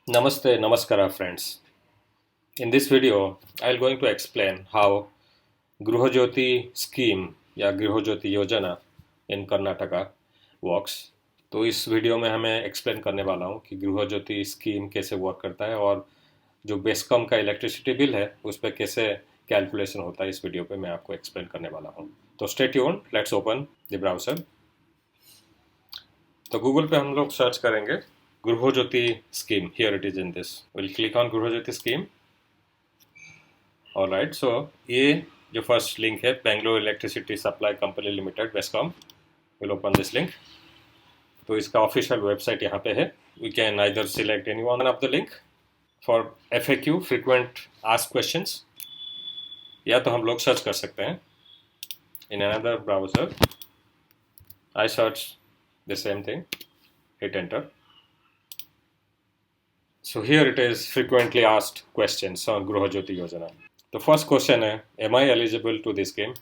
Namaste, Namaskara friends. In this video, I'll going to explain how Gruhajyoti scheme या गृहज्योति योजना इन Karnataka works. तो इस video में हमें एक्सप्लेन करने वाला हूँ कि गृहज्योति स्कीम कैसे वर्क करता है और जो बेस्कॉम का इलेक्ट्रिसिटी बिल है उस पर कैसे कैलकुलेशन होता है। इस वीडियो पे मैं आपको एक्सप्लेन करने वाला हूँ। तो stay tuned, let's open the browser. तो गूगल पे हम लोग सर्च करेंगे Gruha Jyothi scheme. Here it is in this, will click on Gruha Jyothi scheme. Alright, so ये जो फर्स्ट लिंक है Bangalore electricity supply company limited BESCOM, will open this link. तो इसका ऑफिशियल वेबसाइट यहाँ पे है। We can either select any one of the link for FAQ frequent ask questions, या तो हम लोग सर्च कर सकते हैं in another browser. I search the same thing, hit enter. So here it is, frequently asked questions on Gruhajyoti Yojana. The first question है, am I eligible to this scheme?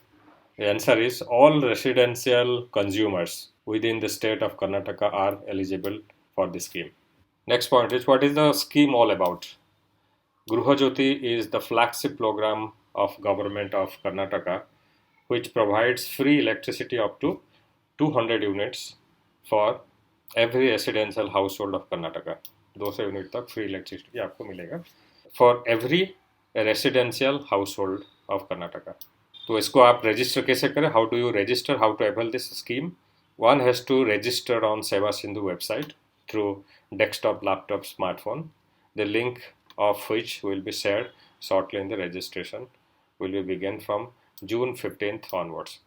The answer is all residential consumers within the state of Karnataka are eligible for this scheme. Next point is, what is the scheme all about? Gruhajyoti is the flagship program of government of Karnataka which provides free electricity up to 200 units for every residential household of Karnataka. 200 unit तक free electricity आपको मिलेगा for every residential household of Karnataka. तो इसको आप register कैसे करें? How do you register, how to avail this scheme? One has to register on Seva Sindhu website through desktop, laptop, smartphone, the link of which will be shared shortly in the registration will be begin from June 15th onwards.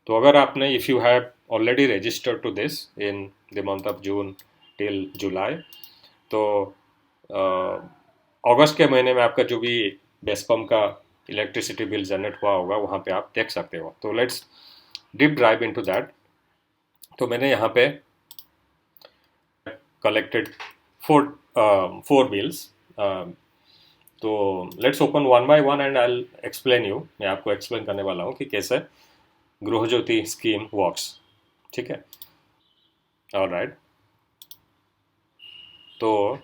तो अगर आपने, if you have already registered to this in the month of June till July, तो अगस्त के महीने में आपका जो भी बेस्कॉम का इलेक्ट्रिसिटी बिल जनरेट हुआ होगा वहाँ पे आप देख सकते हो। तो let's deep drive into that. तो मैंने यहाँ पे कलेक्टेड फोर बिल्स। तो let's open one by one and I explain you. मैं आपको एक्सप्लेन करने वाला हूँ कि कैसे गृहज्योति स्कीम वर्क्स। ठीक है, ऑलराइट। तो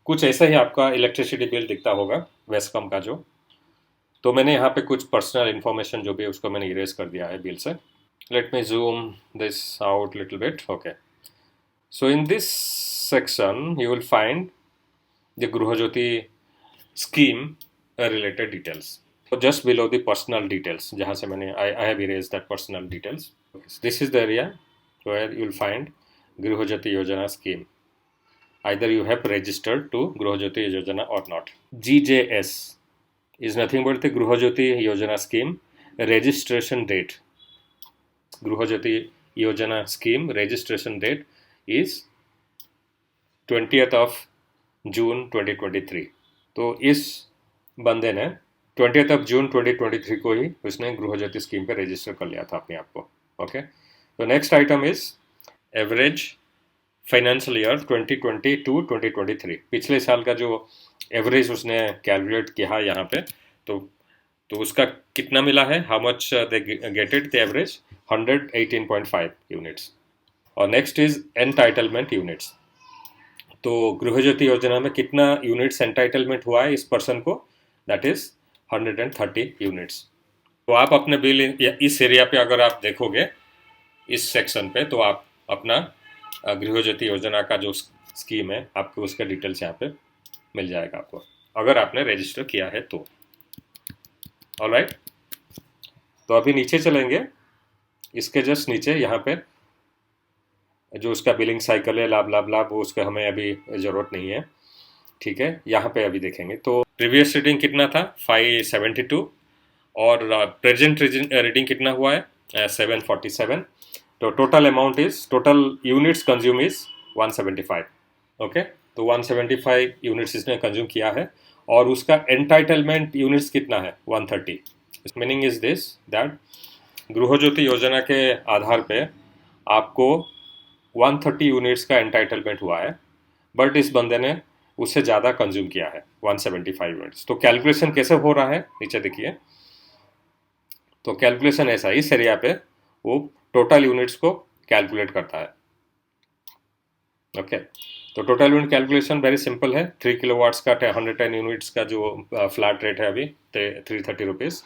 कुछ ऐसा ही आपका इलेक्ट्रिसिटी बिल दिखता होगा वेस्कॉम का जो। तो मैंने यहाँ पे कुछ पर्सनल इन्फॉर्मेशन जो भी है उसको मैंने इरेज कर दिया है बिल से। Let me zoom this out little bit. Okay, so in this section you will find the Gruha Jyothi scheme related details. तो just below the personal details, जहाँ से मैंने I have erase that personal details. This is the area where you will find Gruha Jyothi Yojana scheme. Either you have registered to Gruhajyoti Yojana or not. GJS is nothing but the Gruhajyoti Yojana scheme registration date. Gruhajyoti Yojana scheme registration date is 20th of June 2023. तो इस बंदे ने 20th of June 2023 को ही उसने गृहज्योति scheme पे register कर लिया था अपने आप को। ओके, तो next item is average financial year 2020-2023। पिछले साल का जो एवरेज उसने कैलकुलेट किया यहाँ पे, तो उसका कितना मिला है, how much they gated the average 118.5 units. और नेक्स्ट इज एंटाइटलमेंट यूनिट्स। तो गृहज्योति योजना में कितना यूनिट्स एंटाइटलमेंट हुआ है इस पर्सन को, दैट इज 130 यूनिट्स। तो आप अपने बिल इस एरिया पे अगर आप देखोगे इस सेक्शन पे, तो आप अपना गृहज्योति योजना का जो स्कीम है आपको उसका डिटेल्स यहाँ पे मिल जाएगा आपको, अगर आपने रजिस्टर किया है तो। ऑलराइट, तो अभी नीचे चलेंगे, इसके जस्ट नीचे यहाँ पे जो उसका बिलिंग साइकिल है, लाभ लाभ लाभ, वो उसका हमें अभी ज़रूरत नहीं है। ठीक है, यहाँ पे अभी देखेंगे तो प्रीवियस रीडिंग कितना था 572 और प्रेजेंट रीडिंग कितना हुआ है 747। तो total amount is, total units consume is 175। Okay, तो 175 यूनिट्स इसने कंज्यूम किया है और उसका एंटाइटलमेंट यूनिट्स कितना है 130। मीनिंग इज दिस दैट गृहज्योति योजना के आधार पे आपको 130 यूनिट्स का एंटाइटलमेंट हुआ है, बट इस बंदे ने उससे ज़्यादा कंज्यूम किया है 175 यूनिट्स। तो कैलकुलेशन कैसे हो रहा है नीचे देखिए। तो कैलकुलेशन ऐसा, इस एरिया पे वो टोटल यूनिट्स को कैलकुलेट करता है। ओके तो total unit calculation very simple है. 3 किलोवाट्स का 110 यूनिट्स का जो फ्लैट रेट है अभी 330 रुपीज़.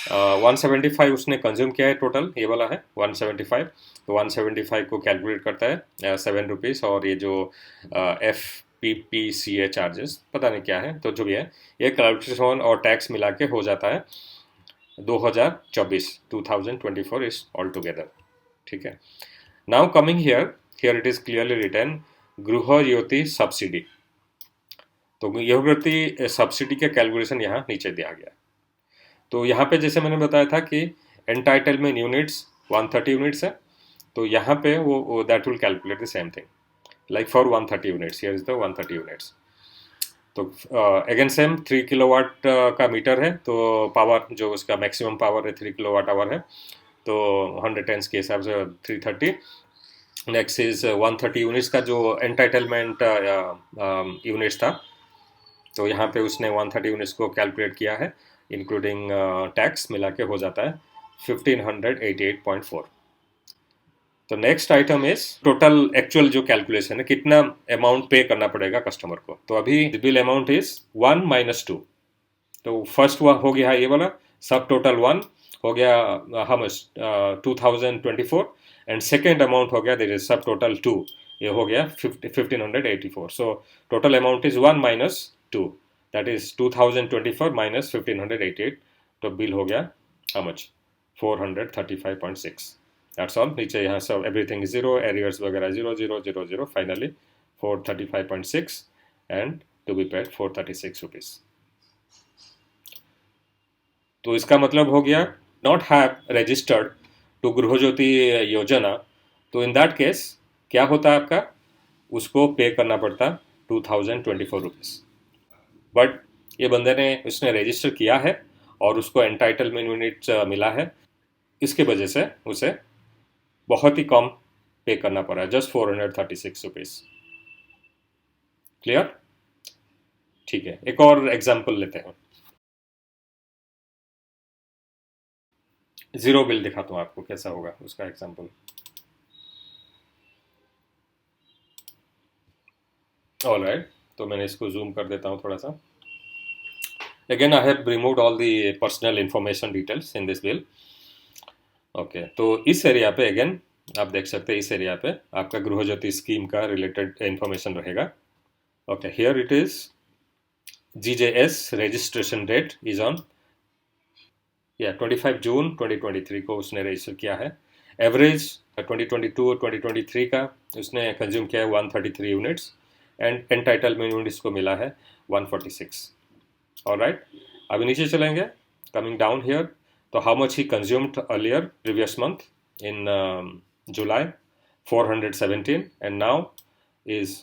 175 उसने कंज्यूम किया है टोटल, ये वाला है 175. तो 175 को कैलकुलेट करता है 7 रुपीज़, और ये जो एफ PPCA चार्जेस पता नहीं क्या है, तो जो भी है ये कैलकुलेशन और टैक्स मिला के हो जाता है 2024 इज ऑल टुगेदर. ठीक है. Now coming here it is clearly written Griha Jyothi subsidy. तो गृह ज्योति सब्सिडी का कैलकुलेशन यहाँ नीचे दिया गया. तो यहाँ पे जैसे मैंने बताया था कि एंटाइटलमेंट यूनिट्स 130 यूनिट्स है, तो यहाँ पे वो that will calculate the same thing like for 130 units. Here is the 130 units. तो अगेन सेम 3 किलोवाट का मीटर है, तो पावर जो उसका मैक्सिमम पावर है 3 किलोवाट आवर है, तो 110 के हिसाब से 330. नेक्स्ट इज 130 यूनिट्स का जो एंटाइटलमेंट यूनिट्स था, तो यहाँ पे उसने 130 यूनिट्स को कैलकुलेट किया है इंक्लूडिंग टैक्स मिला के हो जाता है 1588.4. तो next item is total actual जो कैलकुलेशन है कितना अमाउंट पे करना पड़ेगा कस्टमर को. तो अभी बिल अमाउंट इज 1 - 2. तो फर्स्ट हो गया ये वाला, सब टोटल 1 हो गया how much 2024, and second amount हो गया देर इज सब टोटल 2, ये हो गया 1584. So total amount is 1 - 2, that is 2024 - 1588. तो बिल हो गया हाउ मच 435.6. That's all. नीचे यहाँ सब एवरीथिंग इज जीरो, एरियर्स वगैरह 0 0 0 0. Finally 435.6 and to be paid 436 rupees. तो इसका मतलब हो गया not have registered to Griha Jyothi योजना. तो इन दैट केस क्या होता है आपका, उसको पे करना पड़ता 2024 रुपीज़. बट ये बंदे ने उसने रजिस्टर किया है और उसको एंटाइटलमेंट यूनिट मिला है, इसके वजह से उसे बहुत ही कम पे करना पड़ा, जस्ट 436 रुपीज़. क्लियर? ठीक है, एक और एग्जाम्पल लेते हैं. जीरो बिल दिखाता हूँ आपको कैसा होगा उसका एग्जाम्पल. ऑलराइट, तो मैंने इसको जूम कर देता हूँ थोड़ा सा. Again I have removed all the personal information details in this bill. Okay, तो इस एरिया पे अगेन आप देख सकते हैं, इस एरिया पे आपका गृह ज्योति स्कीम का रिलेटेड इंफॉर्मेशन रहेगा. Okay, here it is GJS registration date is on 25 June 2023 को उसने रजिस्टर किया है. एवरेज 2022 और 2023 का उसने कंज्यूम किया है 133 यूनिट्स, एंड एंटाइटलमेंट यूनिट्स को मिला है 146. ऑलराइट, अभी नीचे चलेंगे. कमिंग डाउन हियर, तो how much he consumed earlier previous month in July 417, and now is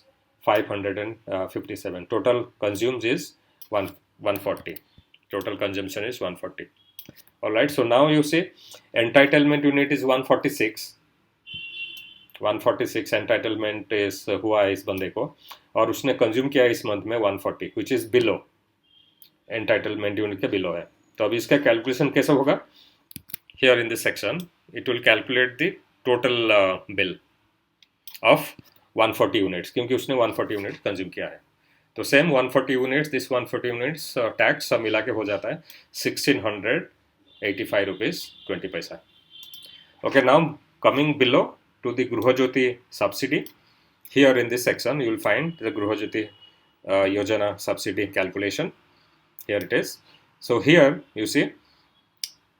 557. Total consumes is 140. Total consumption is 140. All right, so now you see entitlement unit is 146. 146 entitlement is हुआ है इस बंदे को, और उसने consume किया इस मंथ में 140, which is below entitlement unit के below है. तो अभी इसका कैलकुलेशन कैसे होगा? Here in this section it will calculate the total bill of 140 units, क्योंकि उसने 140 यूनिट कंज्यूम किया है. तो same 140 units, this 140 units tax सब मिला के हो जाता है 1685 rupees 20 paisa. Okay, now coming below to the Gruha Jyothi subsidy. Here in this section you will find the Gruha Jyothi Yojana subsidy calculation. Here it is. So here you see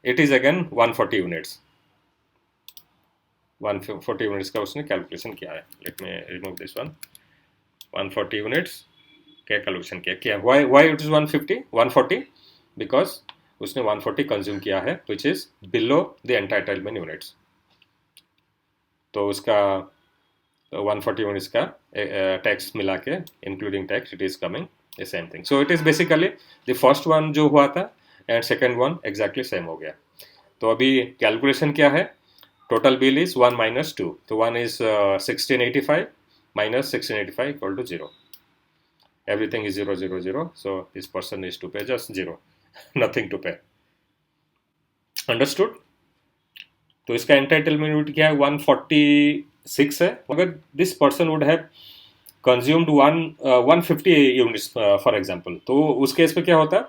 it is again 140 units. 140 units का उसने calculation किया है. Let me remove this one. 140 units क्या calculation किया. Why it is 140? Because उसने 140 consume किया है which is below the entitlement units. तो उसका 140 यूनिट्स का टैक्स मिला के including tax it is coming the same thing. So it is basically the first one जो हुआ था and second one exactly same हो गया. तो अभी कैलकुलेशन क्या है? Total bill is 1 - 2. तो 1 is 1685 minus 1685 equal to 0. Everything is 0 0 0. So this person is to pay just 0. Nothing to pay. Understood? तो इसका एंटाइटलमेंट यूनिट क्या है? 140 6 है, अगर this person would have consumed 150 units for example, तो उस केस पे क्या होता,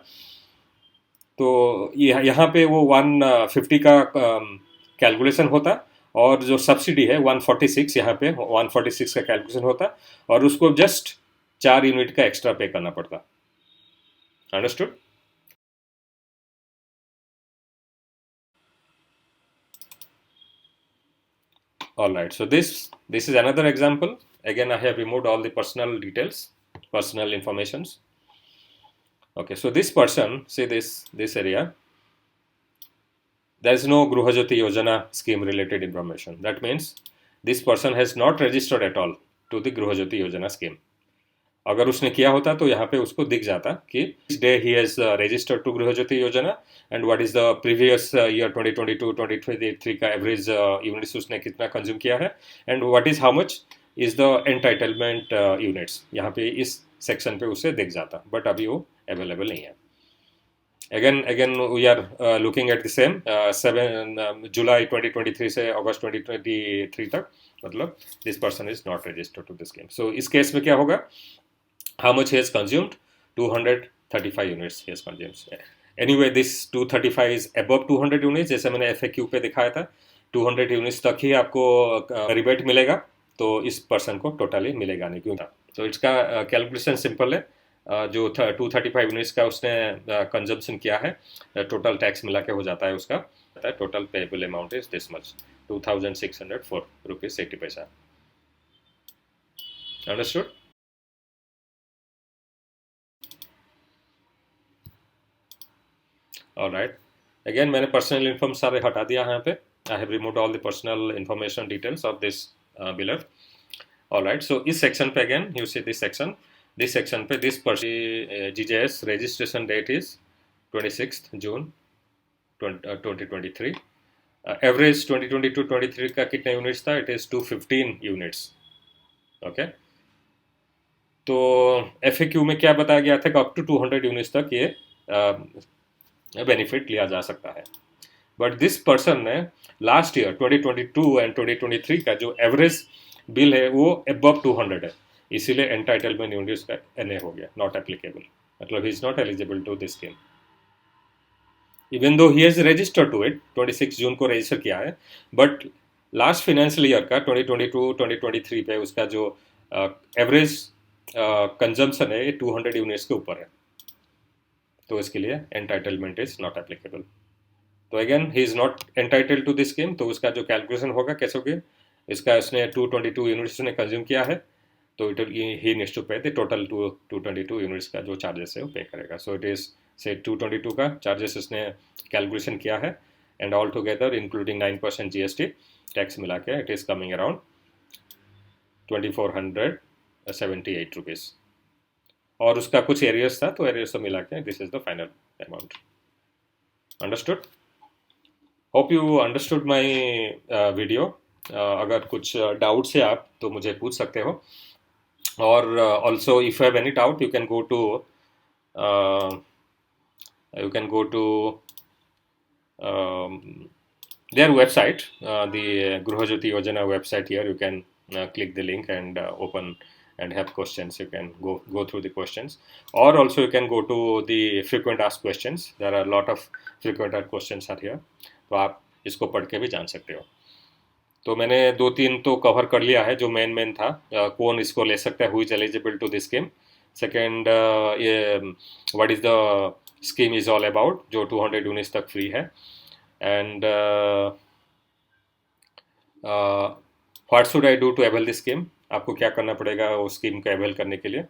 तो यहाँ पे वो 150 का कैलकुलेशन होता, और जो सब्सिडी है 146, यहाँ पे 146 का कैलकुलेशन होता, और उसको जस्ट 4 यूनिट का एक्स्ट्रा पे करना पड़ता। Understood? All right, so this is another example. Again, I have removed all the personal details, personal informations. Okay, so this person, say this area, there is no Gruhajyoti Yojana scheme related information. That means this person has not registered at all to the Gruhajyoti Yojana scheme. अगर उसने किया होता तो यहाँ पे उसको दिख जाता कि डे he has registered to Griha Jyothi Yojana, and what is the previous year 2022-2023 का एवरेज यूनिट्स उसने कितना कंज्यूम किया है, and what is how much is the entitlement units, यहाँ पे इस सेक्शन पे उसे दिख जाता, बट अभी वो अवेलेबल नहीं है। Again we are looking at the same 7 जुलाई 2023 से अगस्त 2023 तक, मतलब this person is not registered to this scheme. So इस केस में क्या होगा, how much he has consumed, 235 units he has consumed. Anyway, this 235 is above 200 units, जैसे मैंने FAQ पे दिखाया था 200 यूनिट्स तक ही आपको रिबेट मिलेगा, तो इस पर्सन को टोटली मिलेगा नहीं, क्यों था। तो इसका कैलकुलेशन सिंपल है, जो 235 यूनिट्स का उसने कंजम्पशन किया है, टोटल टैक्स मिला के हो जाता है उसका, total payable amount is this much, 2604 rupees 80 पैसा। अंडरस्टूड? Alright. Again, मैंने पर्सनल इन्फॉर्म सारे हटा दिया यहाँ पे। I have removed all the personal information details of this below. Alright. So इस सेक्शन पे again you see this section. This section पे this person GJS registration date is 26th June 2023. Average 2022-23 का कितने यूनिट्स था? It is 215 units. Okay. तो FAQ में क्या बताया गया था कि अप टू 200 यूनिट्स तक ये बेनिफिट लिया जा सकता है, बट दिस पर्सन ने लास्ट ईयर 2022 एंड 2023 का जो एवरेज बिल है वो अबव 200 है, इसीलिए एंटाइटलमेंट यूनिट्स का एनए हो गया, नॉट एप्लीकेबल, मतलब he is not eligible to this scheme, even though he has registered to it, 26 जून को रजिस्टर किया है, बट लास्ट फाइनेंशियल ईयर का 2022-2023 पे उसका जो एवरेज कंजम्पशन है 200 यूनिट्स के ऊपर है, तो इसके लिए एंटाइटलमेंट इज नॉट एप्लीकेबल। तो again he is not entitled to this scheme, तो उसका जो कैलकुलेशन होगा कैसे होगी, इसका उसने 222 यूनिट्स ने कंज्यूम किया है, तो इट ही नीड्स टू पे द टोटल 222 यूनिट्स का जो चार्जेस है वो पे करेगा। सो इट इज से 222 का चार्जेस उसने कैलकुलेशन किया है, and all together including 9% GST tax मिला के it is coming around 2478 rupees, और उसका कुछ एरियर्स था, तो एरियर्स तो मिला के this is the final amount. Understood? Hope you understood my video. अगर कुछ डाउट्स है आप तो मुझे पूछ सकते हो, और also if you have any doubt you can go to their website, the Gruhajyoti Yojana website. Here you can click the link and open and have questions. You can go through the questions, or also you can go to the frequent asked questions. There are a lot of frequent asked questions are here, तो आप इसको पढ़ के भी जान सकते हो। तो मैंने 2-3 तो कवर कर लिया है, जो मेन था, कौन इसको ले सकता है, who is eligible to this scheme. Second, ये what is the scheme is all about, जो 200 यूनिट्स तक फ्री है, and what should I do to avail this scheme, आपको क्या करना पड़ेगा उस स्कीम को अवेल करने के लिए,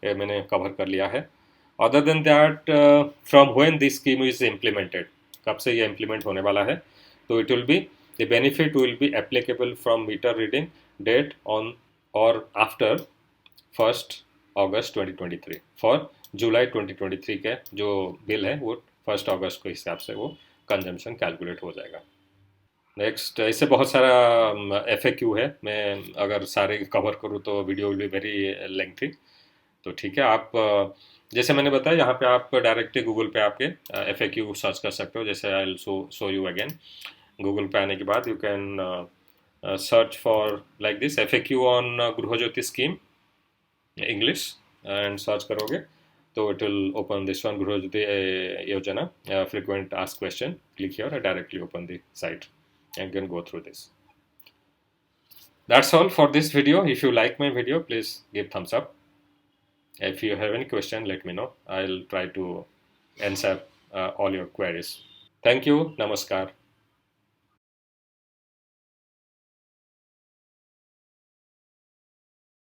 ये मैंने कवर कर लिया है। Other than that, from when this scheme is implemented, कब से ये इम्प्लीमेंट होने वाला है, तो it will be the benefit will be applicable from meter reading date on or after 1st August 2023 for जुलाई 2023 के जो बिल है वो 1st अगस्त के हिसाब से वो कंजम्पशन कैलकुलेट हो जाएगा। नेक्स्ट, इससे बहुत सारा FAQ है, मैं अगर सारे कवर करूँ तो video will be very lengthy, तो ठीक है। आप जैसे मैंने बताया, यहाँ पे आप डायरेक्टली गूगल पे आपके FAQ सर्च कर सकते हो, जैसे I will show you again. Google पे आने के बाद you can search for like this FAQ on Gruhajyoti scheme English and search करोगे तो it will open this one Gruhajyoti Yojana frequent asked question. Click here and directly open the site and can go through this. That's all for this video. If you like my video, please give thumbs up. If you have any question, let me know. I'll try to answer all your queries. Thank you. Namaskar.